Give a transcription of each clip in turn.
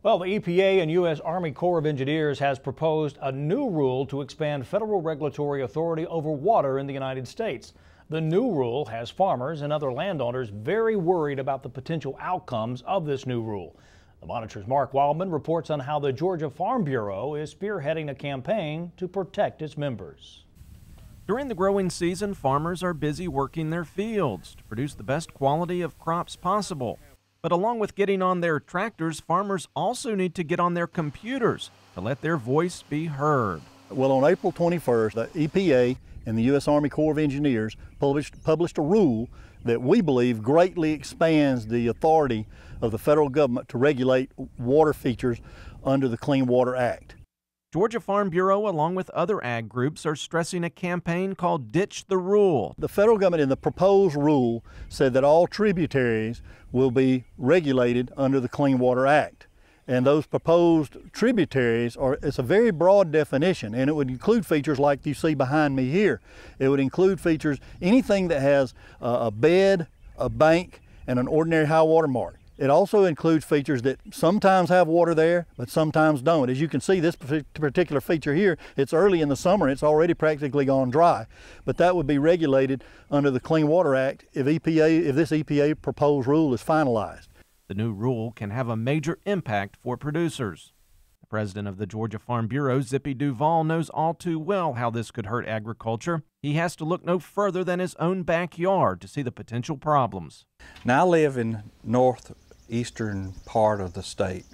Well, the EPA and U.S. Army Corps of Engineers has proposed a new rule to expand federal regulatory authority over water in the United States. The new rule has farmers and other landowners very worried about the potential outcomes of this new rule. The Monitor's Mark Wildman reports on how the Georgia Farm Bureau is spearheading a campaign to protect its members. During the growing season, farmers are busy working their fields to produce the best quality of crops possible. But along with getting on their tractors, farmers also need to get on their computers to let their voice be heard. Well, on April 21st, the EPA and the U.S. Army Corps of Engineers published a rule that we believe greatly expands the authority of the federal government to regulate water features under the Clean Water Act. Georgia Farm Bureau, along with other ag groups, are stressing a campaign called Ditch the Rule. The federal government in the proposed rule said that all tributaries will be regulated under the Clean Water Act. And those proposed tributaries it's a very broad definition, and it would include features like you see behind me here. It would include features, anything that has a bed, a bank, and an ordinary high water mark. It also includes features that sometimes have water there, but sometimes don't. As you can see, this particular feature here, it's early in the summer, it's already practically gone dry. But that would be regulated under the Clean Water Act if this EPA proposed rule is finalized. The new rule can have a major impact for producers. The president of the Georgia Farm Bureau, Zippy Duval, knows all too well how this could hurt agriculture. He has to look no further than his own backyard to see the potential problems. Now I live in northeastern part of the state,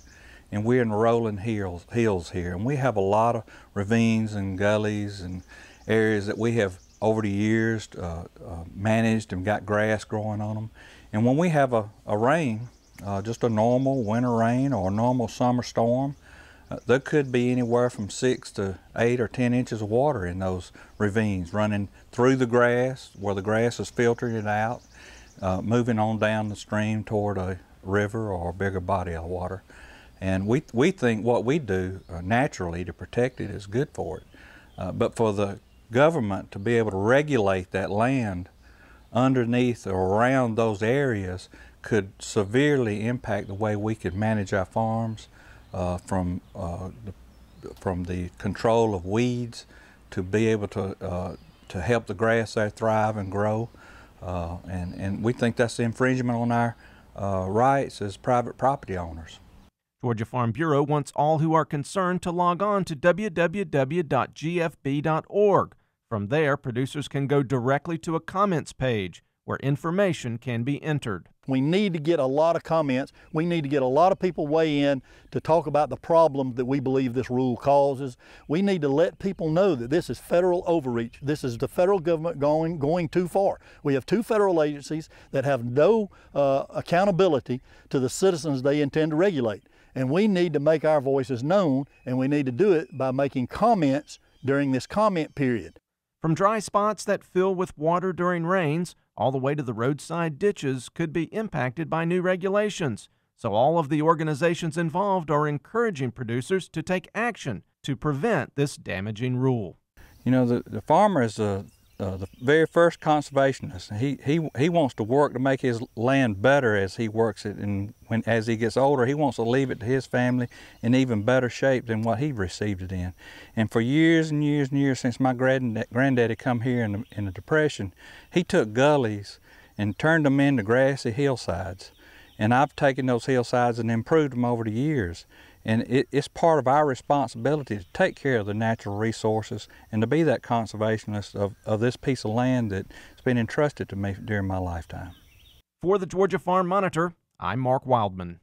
and we're in the rolling hills here, and we have a lot of ravines and gullies and areas that we have over the years managed and got grass growing on them. And when we have a rain, just a normal winter rain or a normal summer storm, there could be anywhere from 6 to 8 or 10 inches of water in those ravines running through the grass where the grass is filtering it out, moving on down the stream toward a river or a bigger body of water. And we think what we do naturally to protect it is good for it. But for the government to be able to regulate that land underneath or around those areas could severely impact the way we could manage our farms, from the control of weeds to be able to help the grass there thrive and grow. And we think that's the infringement on our rights as private property owners. Georgia Farm Bureau wants all who are concerned to log on to www.gfb.org. From there, producers can go directly to a comments page where information can be entered. We need to get a lot of comments. We need to get a lot of people weigh in to talk about the problem that we believe this rule causes. We need to let people know that this is federal overreach. This is the federal government going too far. We have two federal agencies that have no accountability to the citizens they intend to regulate. And we need to make our voices known, and we need to do it by making comments during this comment period. From dry spots that fill with water during rains, all the way to the roadside ditches could be impacted by new regulations. So all of the organizations involved are encouraging producers to take action to prevent this damaging rule. You know, the farmer is the very first conservationist. He wants to work to make his land better as he works it, and as he gets older, he wants to leave it to his family in even better shape than what he received it in. And for years and years and years, since my granddaddy come here in the Depression, he took gullies and turned them into grassy hillsides. And I've taken those hillsides and improved them over the years. And it's part of our responsibility to take care of the natural resources and to be that conservationist of this piece of land that's been entrusted to me during my lifetime. For the Georgia Farm Monitor, I'm Mark Wildman.